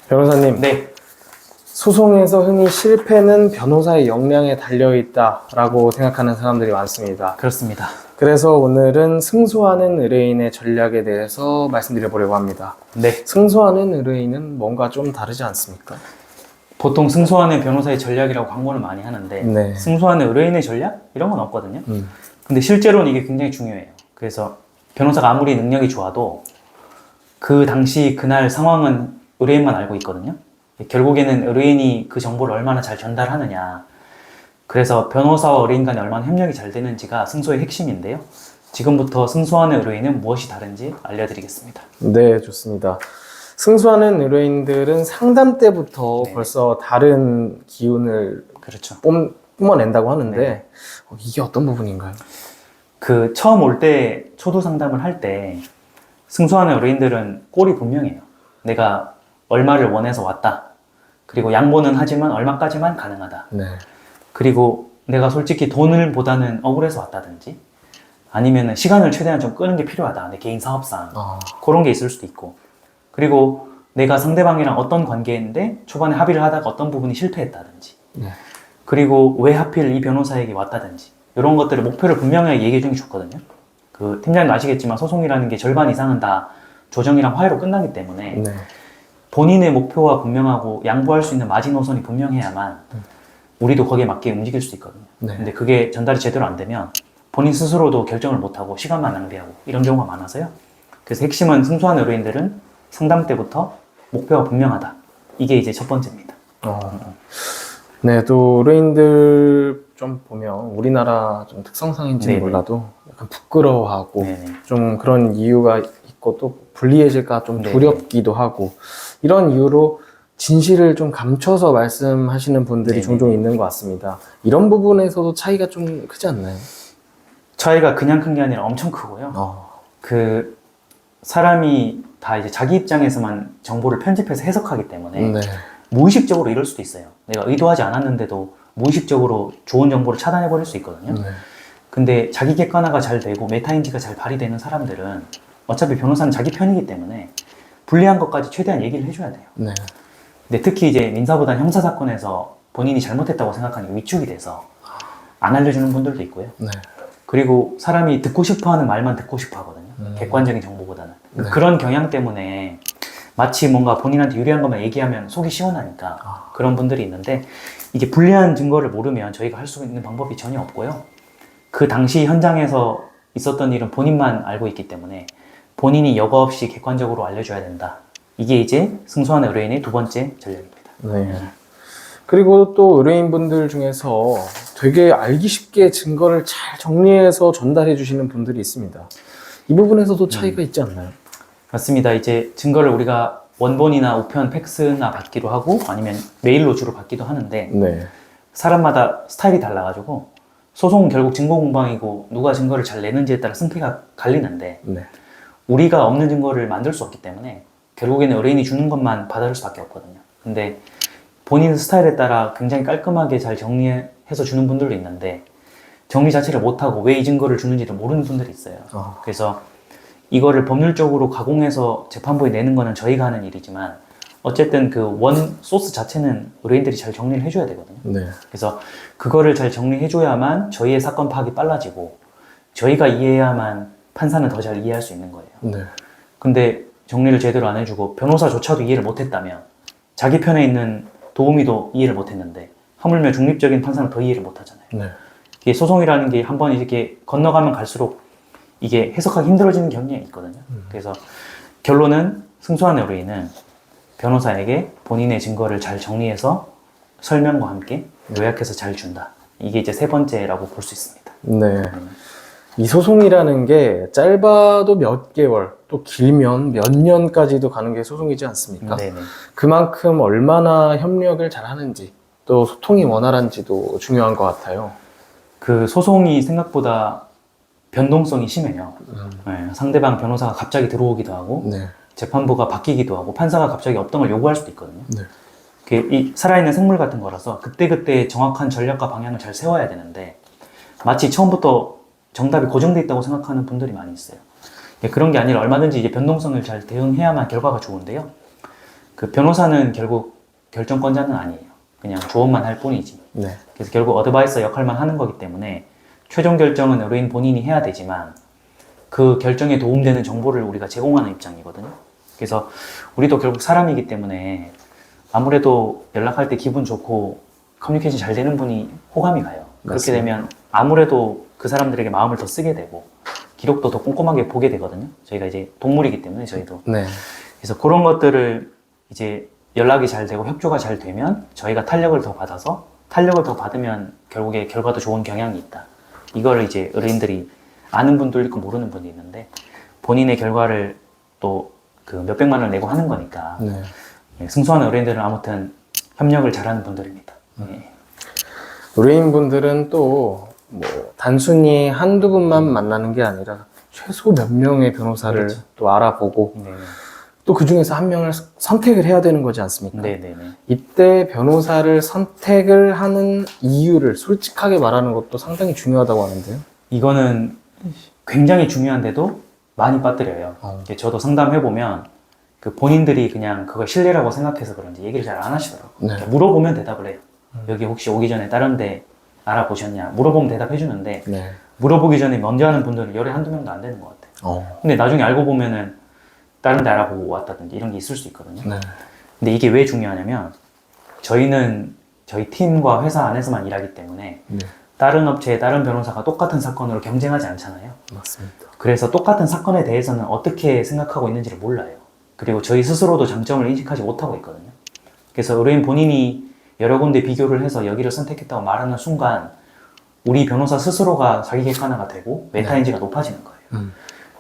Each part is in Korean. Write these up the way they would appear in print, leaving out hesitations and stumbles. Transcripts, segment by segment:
변호사님, 네, 소송에서 흔히 실패는 변호사의 역량에 달려있다라고 생각하는 사람들이 많습니다. 그렇습니다. 그래서 오늘은 승소하는 의뢰인의 전략에 대해서 말씀드려보려고 합니다. 네, 승소하는 의뢰인은 뭔가 좀 다르지 않습니까? 보통 승소하는 변호사의 전략이라고 광고를 많이 하는데 네. 승소하는 의뢰인의 전략? 이런 건 없거든요. 음. 근데 실제로는 이게 굉장히 중요해요. 그래서 변호사가 아무리 능력이 좋아도 그 당시 그날 상황은 의뢰인만 알고 있거든요. 결국에는 의뢰인이 그 정보를 얼마나 잘 전달하느냐, 그래서 변호사와 의뢰인 간에 얼마나 협력이 잘 되는지가 승소의 핵심인데요. 지금부터 승소하는 의뢰인은 무엇이 다른지 알려드리겠습니다. 네, 좋습니다. 승소하는 의뢰인들은 상담 때부터 네네. 벌써 다른 기운을 그렇죠. 뿜어낸다고 하는데 네. 이게 어떤 부분인가요? 그 처음 올 때 초도 상담을 할 때 승소하는 의뢰인들은 꼴이 분명해요. 내가 얼마를 원해서 왔다. 그리고 양보는 하지만 얼마까지만 가능하다. 네. 그리고 내가 솔직히 돈을 보다는 억울해서 왔다든지 아니면 시간을 최대한 좀 끄는 게 필요하다. 내 개인 사업상. 그런 게 있을 수도 있고. 그리고 내가 상대방이랑 어떤 관계인데 초반에 합의를 하다가 어떤 부분이 실패했다든지. 네. 그리고 왜 하필 이 변호사에게 왔다든지. 이런 것들을 목표를 분명하게 얘기해 주는 게 좋거든요. 그 팀장님 아시겠지만 소송이라는 게 절반 이상은 다 조정이랑 화해로 끝나기 때문에 네. 본인의 목표와 분명하고 양보할 수 있는 마지노선이 분명해야만 우리도 거기에 맞게 움직일 수 있거든요. 네. 근데 그게 전달이 제대로 안 되면 본인 스스로도 결정을 못하고 시간만 낭비하고 이런 경우가 많아서요. 그래서 핵심은 승소한 의뢰인들은 상담 때부터 목표가 분명하다. 이게 이제 첫 번째입니다. 네, 또 의뢰인들 좀 보면 우리나라 좀 특성상인지는 네네. 몰라도 약간 부끄러워하고 네네. 좀 그런 이유가 있고 또 불리해질까 좀 네네. 두렵기도 하고 이런 이유로 진실을 좀 감춰서 말씀하시는 분들이 네네. 종종 있는 것 같습니다. 이런 부분에서도 차이가 좀 크지 않나요? 차이가 그냥 큰 게 아니라 엄청 크고요. 그 사람이 다 이제 자기 입장에서만 정보를 편집해서 해석하기 때문에 네. 무의식적으로 이럴 수도 있어요. 내가 의도하지 않았는데도 무의식적으로 좋은 정보를 차단해 버릴 수 있거든요. 네. 근데 자기 객관화가 잘 되고 메타인지가 잘 발휘되는 사람들은 어차피 변호사는 자기 편이기 때문에 불리한 것까지 최대한 얘기를 해줘야 돼요. 네. 근데 특히 이제 민사보단 형사사건에서 본인이 잘못했다고 생각하는 게 위축이 돼서 안 알려주는 분들도 있고요. 네. 그리고 사람이 듣고 싶어 하는 말만 듣고 싶어 하거든요. 객관적인 정보보다는. 네. 그런 경향 때문에 마치 뭔가 본인한테 유리한 것만 얘기하면 속이 시원하니까 그런 분들이 있는데 이게 불리한 증거를 모르면 저희가 할 수 있는 방법이 전혀 없고요. 그 당시 현장에서 있었던 일은 본인만 알고 있기 때문에 본인이 여과 없이 객관적으로 알려줘야 된다. 이게 이제 승소하는 의뢰인의 두 번째 전략입니다. 네. 그리고 또 의뢰인분들 중에서 되게 알기 쉽게 증거를 잘 정리해서 전달해 주시는 분들이 있습니다. 이 부분에서도 차이가 있지 않나요? 맞습니다. 이제 증거를 우리가 원본이나 우편, 팩스나 받기도 하고 아니면 메일로 주로 받기도 하는데 네. 사람마다 스타일이 달라가지고 소송은 결국 증거 공방이고 누가 증거를 잘 내는지에 따라 승패가 갈리는데 네. 우리가 없는 증거를 만들 수 없기 때문에 결국에는 의뢰인이 주는 것만 받아줄 수밖에 없거든요. 근데 본인 스타일에 따라 굉장히 깔끔하게 잘 정리해서 주는 분들도 있는데 정리 자체를 못하고 왜 이 증거를 주는지를 모르는 분들이 있어요. 그래서 이거를 법률적으로 가공해서 재판부에 내는 거는 저희가 하는 일이지만 어쨌든 그 원 소스 자체는 의뢰인들이 잘 정리를 해줘야 되거든요. 네. 그래서 그거를 잘 정리해줘야만 저희의 사건 파악이 빨라지고 저희가 이해해야만 판사는 더 잘 이해할 수 있는 거예요. 네. 근데 정리를 제대로 안 해주고 변호사조차도 이해를 못했다면 자기 편에 있는 도우미도 이해를 못했는데 하물며 중립적인 판사는 더 이해를 못하잖아요. 네. 이게 소송이라는 게 한번 이렇게 건너가면 갈수록 이게 해석하기 힘들어지는 경향이 있거든요. 그래서 결론은 승소한 의뢰인은 변호사에게 본인의 증거를 잘 정리해서 설명과 함께 요약해서 잘 준다. 이게 이제 세 번째라고 볼 수 있습니다. 네. 이 소송이라는 게 짧아도 몇 개월, 또 길면 몇 년까지도 가는 게 소송이지 않습니까? 네네. 그만큼 얼마나 협력을 잘 하는지, 또 소통이 원활한지도 중요한 것 같아요. 그 소송이 생각보다 변동성이 심해요. 네, 상대방 변호사가 갑자기 들어오기도 하고 네. 재판부가 바뀌기도 하고 판사가 갑자기 어떤 걸 요구할 수도 있거든요. 네. 이 살아있는 생물 같은 거라서 그때그때 정확한 전략과 방향을 잘 세워야 되는데 마치 처음부터 정답이 고정돼 있다고 생각하는 분들이 많이 있어요. 그런 게 아니라 얼마든지 이제 변동성을 잘 대응해야만 결과가 좋은데요. 그 변호사는 결국 결정권자는 아니에요. 그냥 조언만 할 뿐이지. 네. 그래서 결국 어드바이서 역할만 하는 거기 때문에 최종 결정은 의뢰인 본인이 해야 되지만 그 결정에 도움되는 정보를 우리가 제공하는 입장이거든요. 그래서 우리도 결국 사람이기 때문에 아무래도 연락할 때 기분 좋고 커뮤니케이션 잘 되는 분이 호감이 가요. 그렇게 맞습니다. 되면 아무래도 그 사람들에게 마음을 더 쓰게 되고 기록도 더 꼼꼼하게 보게 되거든요. 저희가 이제 동물이기 때문에 저희도. 네. 그래서 그런 것들을 이제 연락이 잘 되고 협조가 잘 되면 저희가 탄력을 더 받아서 탄력을 더 받으면 결국에 결과도 좋은 경향이 있다. 이걸 이제 의뢰인들이 아는 분도 있고 모르는 분도 있는데 본인의 결과를 또 그 몇백만 원을 내고 하는 거니까 네. 예, 승소하는 의뢰인들은 아무튼 협력을 잘하는 분들입니다. 예. 의뢰인분들은 또 뭐 단순히 한두 분만 만나는 게 아니라 최소 몇 명의 변호사를 그렇죠. 또 알아보고 네. 또 그 중에서 한 명을 선택을 해야 되는 거지 않습니까? 네네네. 이때 변호사를 선택을 하는 이유를 솔직하게 말하는 것도 상당히 중요하다고 하는데요. 이거는 굉장히 중요한데도 많이 빠뜨려요. 이게 저도 상담해보면 그 본인들이 그냥 그걸 신뢰라고 생각해서 그런지 얘기를 잘 안 하시더라고요. 네. 그러니까 물어보면 대답을 해요. 여기 혹시 오기 전에 다른 데 알아보셨냐? 물어보면 대답해 주는데 네. 물어보기 전에 먼저 하는 분들은 열에 한두 명도 안 되는 것 같아요. 근데 나중에 알고 보면은 다른 데 알아보고 왔다든지 이런 게 있을 수 있거든요. 네. 근데 이게 왜 중요하냐면 저희는 저희 팀과 회사 안에서만 일하기 때문에 네. 다른 업체의 다른 변호사가 똑같은 사건으로 경쟁하지 않잖아요. 맞습니다. 그래서 똑같은 사건에 대해서는 어떻게 생각하고 있는지를 몰라요. 그리고 저희 스스로도 장점을 인식하지 못하고 있거든요. 그래서 의뢰인 본인이 여러 군데 비교를 해서 여기를 선택했다고 말하는 순간 우리 변호사 스스로가 자기 객관화가 되고 메타인지가 높아지는 거예요.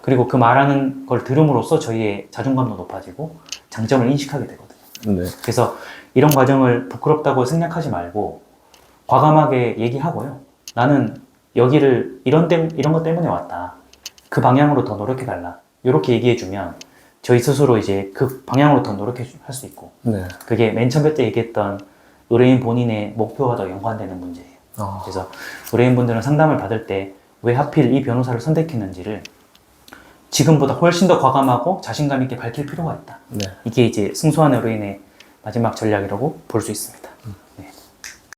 그리고 그 말하는 걸 들음으로써 저희의 자존감도 높아지고 장점을 인식하게 되거든요. 네. 그래서 이런 과정을 부끄럽다고 생각하지 말고 과감하게 얘기하고요. 나는 여기를 이런 것 때문에 왔다. 그 방향으로 더 노력해달라. 이렇게 얘기해주면 저희 스스로 이제 그 방향으로 더 노력할 수 있고 네. 그게 맨 처음 때 얘기했던 의뢰인 본인의 목표와 더 연관되는 문제예요. 그래서 의뢰인분들은 상담을 받을 때 왜 하필 이 변호사를 선택했는지를 지금보다 훨씬 더 과감하고 자신감 있게 밝힐 필요가 있다. 네. 이게 이제 승소하는 의뢰인의 마지막 전략이라고 볼 수 있습니다.